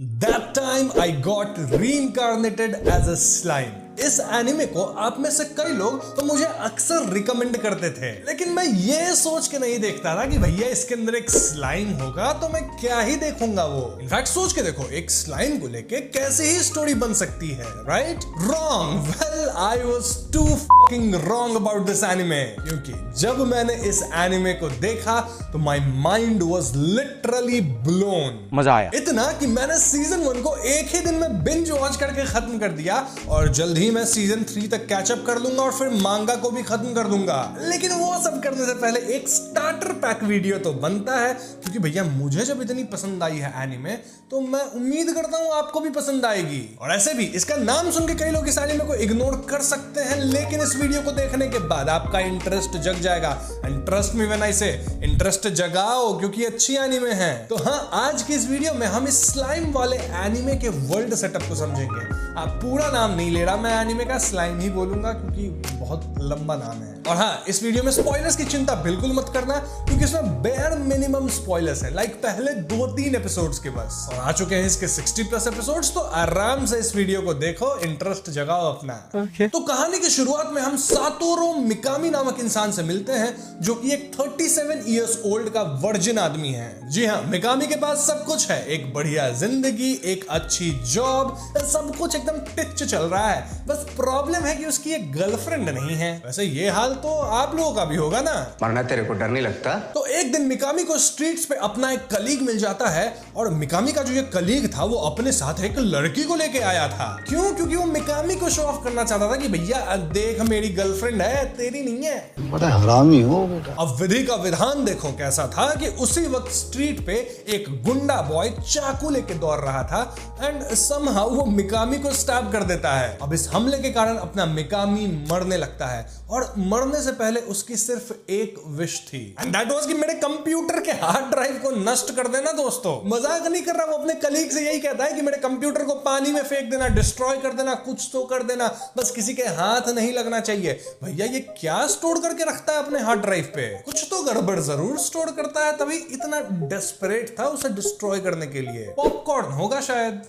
That time I got reincarnated as a slime. इस anime को आप में से कई लोग तो मुझे अक्सर रिकमेंड करते थे, लेकिन मैं ये सोच के नहीं देखता था कि भैया इसके अंदर एक स्लाइम होगा तो मैं क्या ही देखूंगा वो। इनफैक्ट सोच के देखो, एक स्लाइम को लेके कैसे ही स्टोरी बन सकती है, right? Wrong. Well, I was too fucking wrong about this anime, क्योंकि जब मैंने इस एनिमे को देखा तो my mind was literally blown. मजा आया इतना कि मैंने सीजन 1 को एक ही दिन में बिंज वॉच करके खत्म कर दिया और जल्द ही मैं सीजन 3 तक कैचअप कर लूंगा और फिर मांगा को भी खत्म कर दूंगा। लेकिन वो सब करने से पहले एक स्टार्टर पैक वीडियो तो बनता है, क्योंकि भैया मुझे जब इतनी पसंद आई है एनिमे तो मैं उम्मीद करता हूं आपको भी पसंद आएगी। और ऐसे भी इसका नाम सुन के कई लोग इस एनिमे को इग्नोर कर सकते हैं, लेकिन इस वीडियो को देखने के बाद आपका इंटरेस्ट जग जाएगा। And trust me when I से इंटरेस्ट जगाओ, क्योंकि अच्छी एनिमे है। तो हाँ, आज की इस वीडियो में हम इस स्लाइम वाले एनिमे के वर्ल्ड सेटअप को समझेंगे। आप पूरा नाम नहीं ले रहा, मैं एनिमे का स्लाइम ही बोलूंगा क्योंकि बहुत लंबा नाम है। और हाँ, इस वीडियो में स्पॉयलर्स की चिंता बिल्कुल मत करना, क्योंकि इसमें बेयर मिनिमम स्पॉयलर्स है, लाइक पहले 2-3 एपिसोड्स के बस। और आ चुके हैं इसके 60+ एपिसोड्स, तो आराम से इस वीडियो को देखो, इंटरेस्ट जगाओ अपना। तो कहानी की शुरुआत में हम सातोरो मिकामी नामक इंसान से मिलते हैं, जो कि एक 37 इयर्स ओल्ड का वर्जिन आदमी है। जी हाँ, मिकामी के पास सब कुछ है, एक बढ़िया जिंदगी, एक अच्छी जॉब, सब कुछ एकदम टिच चल रहा है। बस प्रॉब्लम है कि उसकी एक गर्लफ्रेंड नहीं है। वैसे ये हाल तो आप लोगों का भी होगा ना? वरना तेरे को डर नहीं लगता? तो एक दिन मिकामी को स्ट्रीट्स पे अपना एक कलीग मिल जाता है, और मिकामी का जो ये कलीग था वो अपने साथ एक लड़की को लेके आया था। क्यों? क्योंकि वो मिकामी को शो ऑफ करना चाहता था कि भैया देख, मेरी गर्लफ्रेंड है, तेरी नहीं है। बड़ा हरामी हो बेटा। अब विधि का विधान देखो कैसा था कि उसी वक्त स्ट्रीट पे एक गुंडा बॉय चाकू लेके दौड़ रहा था, एंड समहाउ वो मिकामी को स्टैब कर देता है। अब इस हमले के कारण अपना मिकामी मरने लगता है, और मरने से पहले उसकी सिर्फ एक विश थी, एंड दैट वाज कि मेरे कंप्यूटर के हार्ड ड्राइव को नष्ट कर देना। दोस्तों, मजाक नहीं कर रहा, वो अपने कलीग से यही कहता है कि मेरे कंप्यूटर को पानी में फेंक देना, डिस्ट्रॉय कर देना, कुछ तो कर देना, बस किसी के हाथ नहीं लगना चाहिए। भैया ये क्या स्टोर करके रखता है अपने हार्ड ड्राइव पे? कुछ तो गड़बड़ जरूर स्टोर करता है, तभी इतना डेस्परेट था उसे डिस्ट्रॉय करने के लिए। पॉपकॉर्न होगा शायद।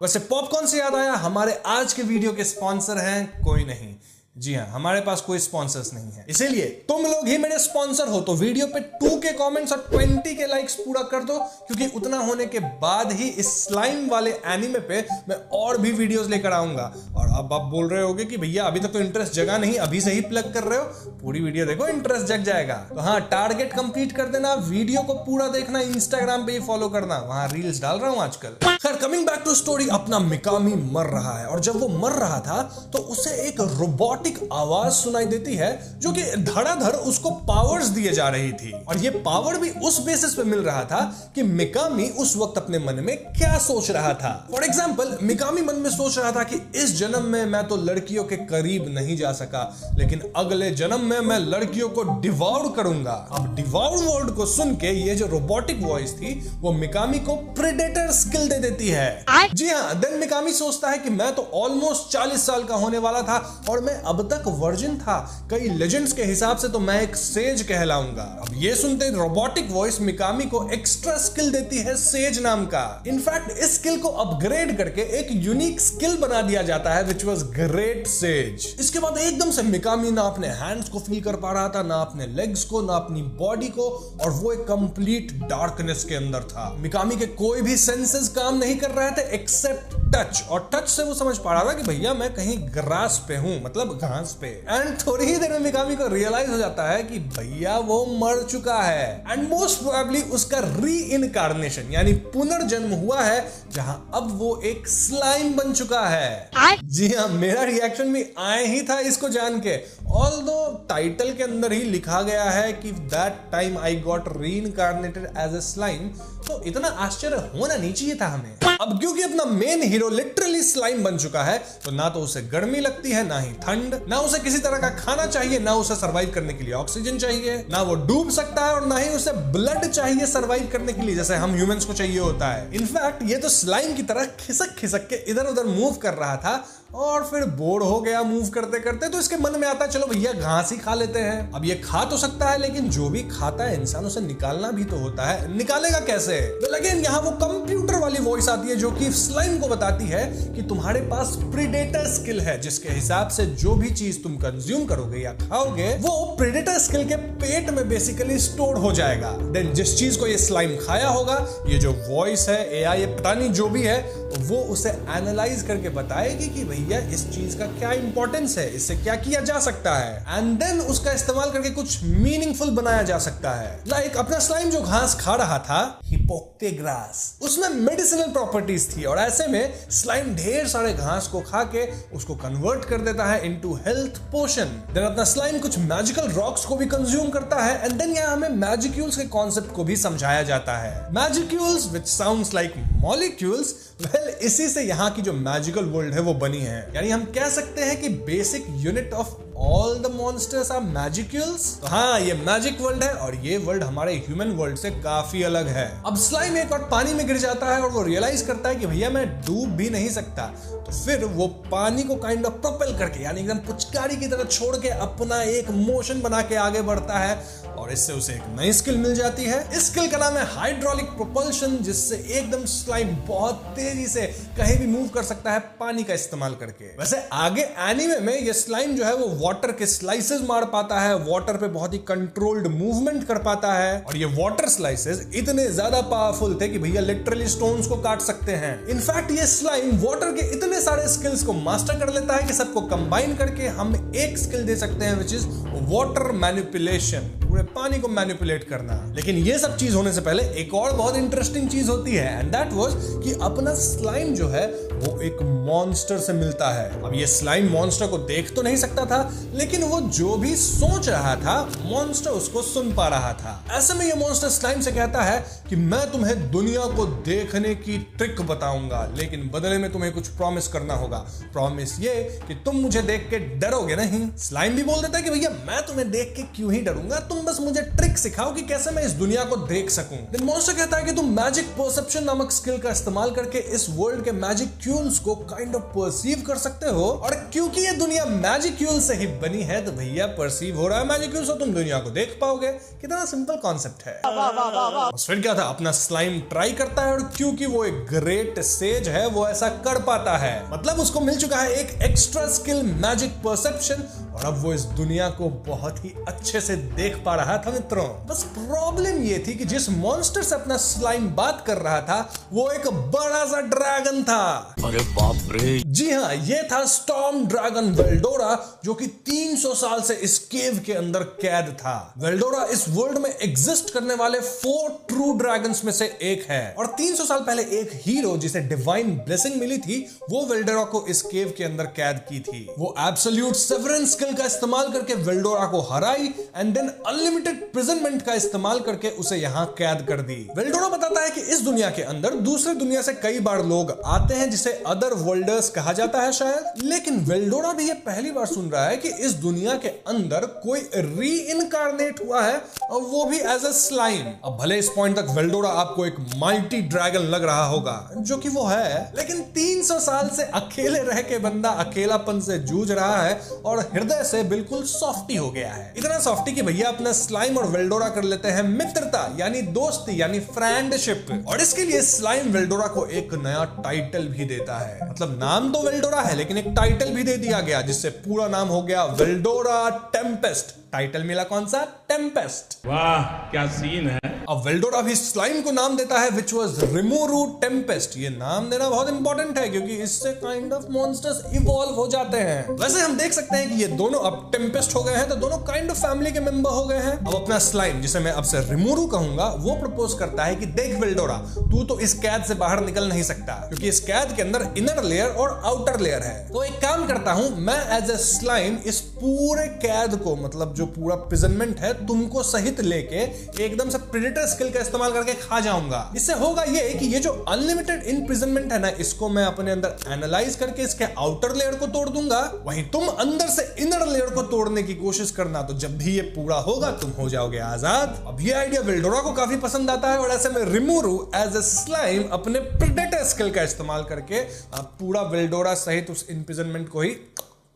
वैसे पॉपकॉर्न से याद आया, हमारे आज के वीडियो के स्पॉन्सर हैं कोई नहीं। जी हाँ, हमारे पास कोई स्पॉन्सर्स नहीं है, इसीलिए तुम लोग ही मेरे स्पॉन्सर हो। तो वीडियो पे 2 के कमेंट्स और 20 के लाइक्स पूरा कर दो, क्योंकि उतना होने के बाद ही इस स्लाइम वाले एनिमे पे मैं और भी वीडियोस लेकर आऊंगा। और अब आप बोल रहे होगे कि भैया अभी तक तो इंटरेस्ट जगा नहीं, अभी से ही प्लग कर रहे हो। पूरी वीडियो देखो, इंटरेस्ट जग जाएगा। तो हाँ, टारगेट कंप्लीट कर देना, वीडियो को पूरा देखना, इंस्टाग्राम पे ही फॉलो करना, वहां रील्स डाल रहा हूं आजकल। खैर, कमिंग बैक टू स्टोरी, अपना मिकामी मर रहा है, और जब वो मर रहा था तो उसे एक रोबोटिक आवाज सुनाई देती है, जो कि धड़ाधड़ उसको पावर्स दिए जा रही थी। और ये पावर भी उस बेसिस पे मिल रहा था कि मिकामी उस वक्त अपने मन में क्या सोच रहा था। फॉर एग्जाम्पल, मिकामी मन में सोच रहा था कि इस जन्म में मैं तो लड़कियों के करीब नहीं जा सका, लेकिन अगले जन्म में मैं लड़कियों को डिवॉर करूंगा। अब डिवॉर वर्ड को सुन के ये जो रोबोटिक वॉइस थी वो मिकामी को प्रेडेटर स्किल दे देती है। जी हाँ, देन मिकामी सोचता है कि मैं तो ऑलमोस्ट 40 साल का होने वाला था और मैं अब तक वर्जिन था। कई लेजेंड्स के हिसाब से तो मैं एक सेज कहलाऊंगा। अब ये सुनते रोबोटिक वॉइस मिकामी को एक्स्ट्रा स्किल देती है, सेज नाम का। इनफैक्ट इस स्किल को अपग्रेड करके एक यूनिक स्किल बना दिया जाता है, विच वाज ग्रेट सेज। इसके बाद एकदम से मिकामी ना अपने हैंड्स को फील कर पा रहा था, ना अपने लेग्स को, ना अपनी बॉडी को, और वो एक कंप्लीट डार्कनेस के अंदर था। मिकामी के कोई भी सेंसेस काम नहीं कर रहे थे एक्सेप्ट टच, और टच से वो समझ पा रहा था कि भैया मैं कहीं ग्रास पे हूं, मतलब घास पे। एंड थोड़ी ही देर में मिकामी को रियलाइज हो जाता है कि भैया वो मर चुका है, एंड मोस्ट प्रोबेबली उसका री इनकारनेशन यानी पुनर्जन्म हुआ है, जहां अब वो एक स्लाइम बन चुका है। जी हाँ, मेरा रिएक्शन भी आए ही था इसको जान के। ऑल्दो टाइटल के अंदर ही लिखा गया है कि that time I got reincarnated as a slime, तो इतना आश्चर्य होना नहीं चाहिए था हमें। अब क्योंकि अपना मेन हीरो लिटरली स्लाइम बन चुका है, तो ना तो उसे गर्मी लगती है, ना ही ठंड, ना उसे किसी तरह का खाना चाहिए, ना उसे सरवाइव करने के लिए ऑक्सीजन चाहिए, ना वो डूब सकता है, और ना ही उसे ब्लड चाहिए सरवाइव करने के लिए, जैसे हम ह्यूमंस को चाहिए होता है। इनफैक्ट ये तो स्लाइम की तरह खिसक खिसक के इधर उधर मूव कर रहा था, और फिर बोर हो गया मूव करते करते, तो इसके मन में आता है चलो भैया घास ही खा लेते हैं। अब ये खा तो सकता है, लेकिन जो भी खाता है इंसान उसे निकालना भी तो होता है। निकालेगा कैसे? तो अगेन यहाँ वो कंप्यूटर वाली वॉइस आती है जो कि स्लाइम को बताती है कि तुम्हारे पास प्रीडेटर स्किल है, जिसके हिसाब से जो भी चीज तुम कंज्यूम करोगे या खाओगे वो प्रीडेटर स्किल के पेट में बेसिकली स्टोर हो जाएगा। देन जिस चीज को ये स्लाइम खाया होगा, ये जो वॉइस है, एआई, ये पता नहीं जो भी है, वो उसे एनालाइज करके बताएगी कि भैया इस चीज का क्या इंपॉर्टेंस है, इससे क्या किया जा सकता है, एंड देन उसका इस्तेमाल करके कुछ मीनिंगफुल बनाया जा सकता है। लाइक अपना स्लाइम जो घास खा रहा था, हिप्पोक्टे ग्रास, उसमें मेडिसिनल प्रॉपर्टीज थी, और ऐसे में स्लाइम ढेर सारे घास को खा के उसको कन्वर्ट कर देता है इनटू हेल्थ पोशन। देन अपना स्लाइम कुछ मैजिकल रॉक्स को भी कंज्यूम करता है, एंड देन यहाँ हमें मैजिक्यूल्स के कॉन्सेप्ट को भी समझाया जाता है। Magicules which sounds like molecules, well इसी से यहाँ की जो मैजिकल वर्ल्ड है वो बनी है। यानी हम कह सकते हैं कि basic unit of all the monsters are magicules. तो हाँ, ये मैजिक वर्ल्ड है और ये वर्ल्ड हमारे ह्यूमन वर्ल्ड से काफी अलग है। अब स्लाइम एक बार पानी में गिर जाता है और वो रियलाइज करता है कि भैया मैं डूब भी नहीं सकता, तो फिर वो पानी को काइंड ऑफ प्रोपेल करके, यानी एकदम पुचकारी की तरह छोड़ के अपना एक मोशन बना के आगे बढ़ता है, और इससे उसे एक नई स्किल मिल जाती है। इस स्किल का नाम है हाइड्रोलिक प्रोपल्शन, जिससे एकदम स्लाइम बहुत तेजी से कहीं भी मूव कर सकता है पानी का इस्तेमाल करके। वैसे आगे एनीमे में ये स्लाइम जो है वो वाटर के स्लाइसेस मार पाता है, वाटर पे बहुत ही कंट्रोल्ड मूवमेंट कर पाता है, और ये वाटर स्लाइसेस इतने ज्यादा पावरफुल थे कि भैया लिटरली स्टोन्स को काट सकते हैं। इनफैक्ट ये स्लाइम वाटर के इतने सारे स्किल्स को मास्टर कर लेता है कि सबको कंबाइन करके हम एक स्किल दे सकते हैं, विच इज वाटर मैनिपुलेशन, पूरे पानी को मैनिपुलेट करना। लेकिन ये सब चीज होने से पहले एक और बहुत इंटरेस्टिंग चीज होती है, एंड दैट वाज कि अपना स्लाइम जो है वो एक मॉन्स्टर से मिलता है। अब ये स्लाइम मॉन्स्टर को देख तो नहीं सकता था, लेकिन वो जो भी सोच रहा था मॉन्स्टर उसको सुन पा रहा था। ऐसे में ये मॉन्स्टर स्लाइम से कहता है कि मैं तुम्हें दुनिया को देखने की ट्रिक बताऊंगा, लेकिन बदले में तुम्हें कुछ प्रॉमिस करना होगा। प्रॉमिस ये कि तुम मुझे देख के डरोगे नहीं। स्लाइम भी बोल देता है कि भैया मैं तुम्हें देख के क्यों ही डरूंगा, तुम बस मुझे ट्रिक सिखाओ कि कैसे मैं इस दुनिया को देख सकूं। देन मॉन्स्टर कहता है कि तुम मैजिक परसेप्शन नामक स्किल का इस्तेमाल करके इस वर्ल्ड के मैजिक्यूल्स को काइंड ऑफ परसीव कर सकते हो, और क्योंकि ये दुनिया मैजिक्यूल से ही बनी है तो भैया परसीव हो रहा है मैजिक्यूल से, तुम दुनिया को देख पाओगे। कितना सिंपल कॉन्सेप्ट है। फिर क्या था, अपना स्लाइम ट्राई करता है, और क्योंकि वो एक ग्रेट सेज है वो ऐसा कर पाता है, मतलब उसको मिल चुका है एक एक्स्ट्रा स्किल मैजिक परसेप्शन, और अब वो इस दुनिया को बहुत ही अच्छे से देख पा रहा था मित्रों। बस प्रॉब्लम ये थी कि जिस मॉन्स्टर से अपना स्लाइम बात कर रहा था वो एक बड़ा सा ड्रैगन था। अरे बाप रे! जी हाँ, ये था स्टॉर्म ड्रैगन वेल्डोरा, जो कि 300 साल से इस केव के अंदर कैद था। वेल्डोरा इस वर्ल्ड में एग्जिस्ट करने वाले 4 ट्रू ड्रैगन्स में से एक है, और 300 साल पहले एक हीरो जिसे डिवाइन ब्लेसिंग मिली थी वो वेल्डोरा को इस केव के अंदर कैद की थी। वो एब्सोल्यूट सेवरेंस स्किल का इस्तेमाल करके वेल्डोरा को हराई, एंड देन अनलिमिटेड प्रिजनमेंट का इस्तेमाल करके उसे यहां कैद कर दी। वेल्डोरा बताता है कि इस दुनिया के अंदर दूसरे दुनिया से कई बार लोग आते हैं जिसे अदर वर्ल्डर्स कहा जाता है शायद, लेकिन वेल्डोरा भी ये पहली बार सुन रहा है कि इस दुनिया के अंदर कोई री इनकारनेट हुआ है, और वो भी एज अ स्लाइम। अब भले इस पॉइंट तक वेल्डोरा आपको एक माइटी ड्रैगन लग रहा होगा, जो कि वो है, लेकिन 300 साल से अकेले रह के बंदा अकेलापन से जूझ रहा है और हृदय से बिल्कुल सॉफ्टी हो गया है। इतना सॉफ्टी कि भैया अपना स्लाइम और वेल्डोरा कर लेते हैं मित्रता, यानी दोस्ती, यानी फ्रेंडशिप, और इसके लिए स्लाइम वेल्डोरा को एक नया टाइटल भी देता है। मतलब नाम तो वेल्डोरा है, लेकिन एक टाइटल भी दे दिया गया, जिससे पूरा नाम हो गया वेल्डोरा टेम्पेस्ट। टाइटल मिला कौन सा? टेम्पेस्ट। वाह क्या सीन है। अब वेल्डोरा भी स्लाइम को नाम देता है विच वाज रिमोरू टेम्पेस्ट। ये नाम देना बहुत इंपॉर्टेंट है क्योंकि इससे काइंड ऑफ मॉन्स्टर्स इवॉल्व हो जाते हैं। वैसे हम देख सकते हैं कि ये दोनों अब टेम्पेस्ट हो गए हैं, तो दोनों काइंड ऑफ फैमिली के मेंबर हो गए हैं। अब अपना स्लाइम, जिसे मैं अब से रिमोरू कहूंगा, वो प्रपोज करता है कि देख वेल्डोरा, तू तो इस कैद से बाहर निकल नहीं सकता, क्योंकि इस कैद के अंदर इनर लेयर और आउटर लेयर है। तो एक काम करता हूं, मैं एज ए स्लाइम इस पूरे कैद को, मतलब जो पूरा प्रिजनमेंट है तुमको सहित लेके एकदम से प्रेडेटर स्किल का इस्तेमाल करके खा जाऊंगा। इससे होगा ये कि ये जो अनलिमिटेड इम्प्रिजनमेंट है ना, इसको मैं अपने अंदर एनालाइज करके इसके आउटर लेयर को तोड़ दूंगा, वहीं तुम अंदर से इनर लेयर को तोड़ने की कोशिश करना। तो जब भी ये पूरा होगा तुम हो जाओगे आजाद। अब ये आइडिया वेल्डोरा को काफी पसंद आता है और ऐसे में रिमूरू एज ए स्लाइम अपने प्रेडेटर स्किल का इस्तेमाल करके पूरा वेल्डोरा सहित उस इम्प्रिजनमेंट को ही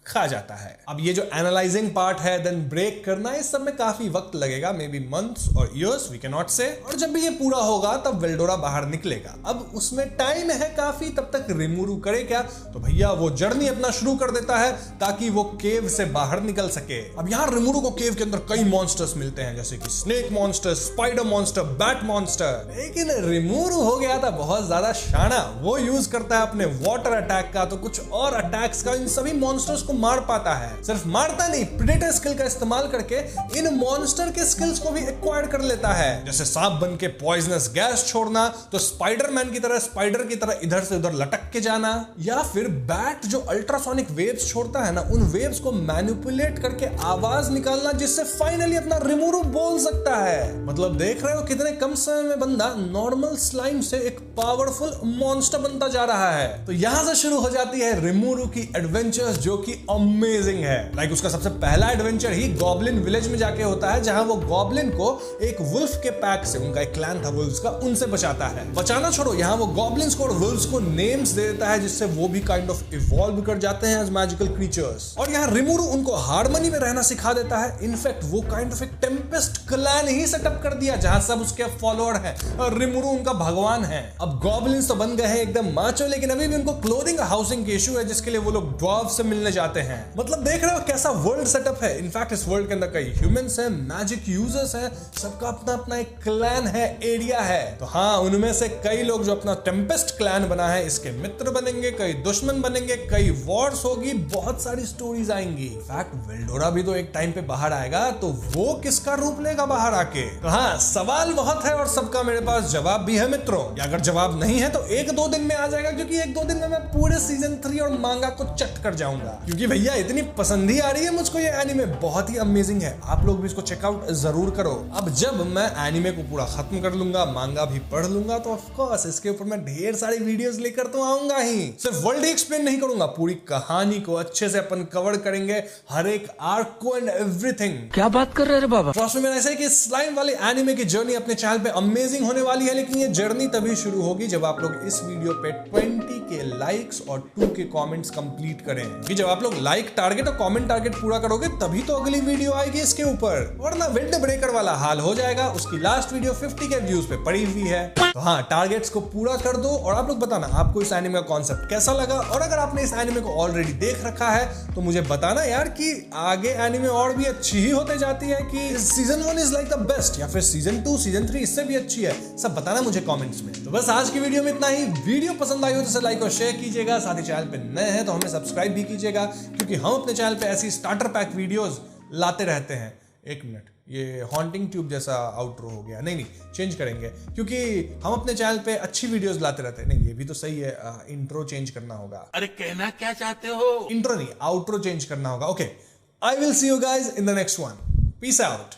खा जाता है। अब ये जो एनालाइजिंग पार्ट है, देन ब्रेक करना, इस सब में काफी वक्त लगेगा, मे बी मंथ्स और ईयर्स, वी कैन नॉट से। और जब भी ये पूरा होगा तब वेल्डोरा बाहर निकलेगा। अब उसमें टाइम है काफी, तब तक रिमूरू करे क्या? तो भैया वो जर्नी अपना शुरू कर देता है ताकि वो केव से बाहर निकल सके। अब यहाँ रिमूरू को केव के अंदर कई मॉन्स्टर्स मिलते हैं, जैसे कि snake monster, spider monster, bat monster. लेकिन रिमूरू हो गया था बहुत ज्यादा शाना, वो यूज करता है अपने वाटर अटैक का, तो कुछ और अटैक्स का इन सभी मॉन्स्टर्स मार पाता है। सिर्फ मारता नहीं, प्रेडेटर स्किल का इस्तेमाल करके इन मॉन्स्टर के स्किल्स को भी एक्वायर कर लेता है। जैसे सांप बन के पॉइजनस गैस छोड़ना, तो स्पाइडरमैन की तरह स्पाइडर की तरह इधर से उधर लटक के जाना, या फिर बैट जो अल्ट्रासोनिक वेव्स छोड़ता है ना, उन वेव्स को मैनिपुलेट करके आवाज निकालना, जिससे फाइनली अपना रिमूरू बोल सकता है। मतलब देख रहे हो कितने कम समय में बंदा नॉर्मल स्लाइम से एक पावरफुल मॉन्स्टर बनता जा रहा है। तो यहां से शुरू हो जाती है रिमूरू की एडवेंचर्स, जो कि अमेजिंग है। लाइक उसका सबसे पहला एडवेंचर ही गॉब्लिन विलेज में जाके होता है, जहां वो गॉब्लिन को एक वुल्फ के पैक से, उनका एक क्लैन था वुल्फ्स का, उनसे बचाता है। बचाना छोड़ो, यहां वो गॉब्लिन्स को और वुल्फ्स को नेम्स दे देता है, जिससे वो भी काइंड ऑफ इवॉल्व कर जाते हैं एज मैजिकल क्रीचर्स। और यहां रिमूरू उनको हार्मनी में रहना सिखा देता है। इनफैक्ट वो काइंड ऑफ एक टेम्पेस्ट क्लैन ही सेटअप कर दिया, जहां सब उसके फॉलोअर हैं और रिमूरू उनका भगवान है। अब गॉब्लिन्स तो बन गए हैं एकदम माचो, लेकिन अभी भी उनको क्लोथिंग हाउसिंग के इशू है, जिसके लिए वो लोग ड्वार्फ से मिलने जाते हैं। मतलब देख रहे हो कैसा वर्ल्ड सेटअप है। इनफैक्ट इस वर्ल्ड के अंदर कई ह्यूमंस हैं, मैजिक यूजर्स हैं, सबका अपना अपना एक क्लैन है, एरिया है। तो हाँ, उनमें से कई लोग जो अपना टेम्पेस्ट क्लैन बना है, इसके मित्र बनेंगे, कई दुश्मन बनेंगे, कई वॉर्स होगी, बहुत सारी स्टोरीज आएंगी। इनफैक्ट वेल्डोरा भी तो एक टाइम पे बाहर आएगा, तो वो किसका रूप लेगा बाहर आके? तो हाँ, सवाल बहुत है और सबका मेरे पास जवाब भी है मित्रों। या अगर जवाब नहीं है तो 1-2 दिन में आ जाएगा, क्योंकि 1-2 दिन में मैं पूरे सीजन 3 और मांगा को चट कर जाऊंगा। क्योंकि भैया इतनी पसंद ही आ रही है मुझको ये एनीमे, बहुत ही अमेजिंग है। आप लोग भी इसको चेकआउट जरूर करो। अब जब मैं एनीमे को पूरा खत्म कर लूंगा, मांगा भी पढ़ लूंगा, तो ऑफ कोर्स इसके ऊपर मैं ढेर सारी वीडियोस लेकर तो आऊंगा ही। सिर्फ वर्ल्ड ही एक्सप्लेन नहीं करूंगा, पूरी कहानी को अच्छे से अपन कवर करेंगे, हर एक आर्क को एंड एवरीथिंग। क्या बात कर रहे हैं बाबा? ट्रस्ट मी, ऐसा है कि स्लाइम वाले एनीमे की जर्नी अपने चैनल पे अमेजिंग होने वाली है, लेकिन ये जर्नी तभी शुरू होगी जब आप लोग इस वीडियो पे 20 के लाइक्स और 2 के कमेंट्स कंप्लीट करें। कि जब आप लोग लाइक टारगेट और कमेंट टारगेट पूरा करोगे तभी तो अगली वीडियो आएगी इसके ऊपर, वरना विंड ब्रेकर वाला हाल हो जाएगा। उसकी लास्ट वीडियो 50 के व्यूज पे पड़ी हुई है। तो हाँ, टारगेट्स को पूरा कर दो और आप लोग बताना आपको इस एनीमे का कॉन्सेप्ट कैसा लगा। और अगर आपने इस एनीमे को ऑलरेडी देख रखा है तो मुझे बताना यार कि आगे एनीमे और भी अच्छी ही होते जाती है, कि season 1 is like the best, या फिर सीजन 2 सीजन 3 इससे भी अच्छी है। सब बताना मुझे कमेंट्स में। तो बस आज की वीडियो में इतना ही। वीडियो पसंद आई हो तो इसे लाइक और शेयर कीजिएगा, साथ ही चैनल पे नए हैं तो हमें सब्सक्राइब भी कीजिएगा, क्योंकि हम अपने चैनल पे ऐसी स्टार्टर पैक वीडियोस लाते रहते हैं। 1 मिनट, ये हॉन्टिंग ट्यूब जैसा आउटरो हो गया। नहीं, चेंज करेंगे, क्योंकि हम अपने चैनल पे अच्छी वीडियोस लाते रहते हैं। नहीं, ये भी तो सही है, इंट्रो चेंज करना होगा। अरे कहना क्या चाहते हो? इंट्रो नहीं, आउटरो चेंज करना होगा। Okay, I will see you guys in the next one. Peace out.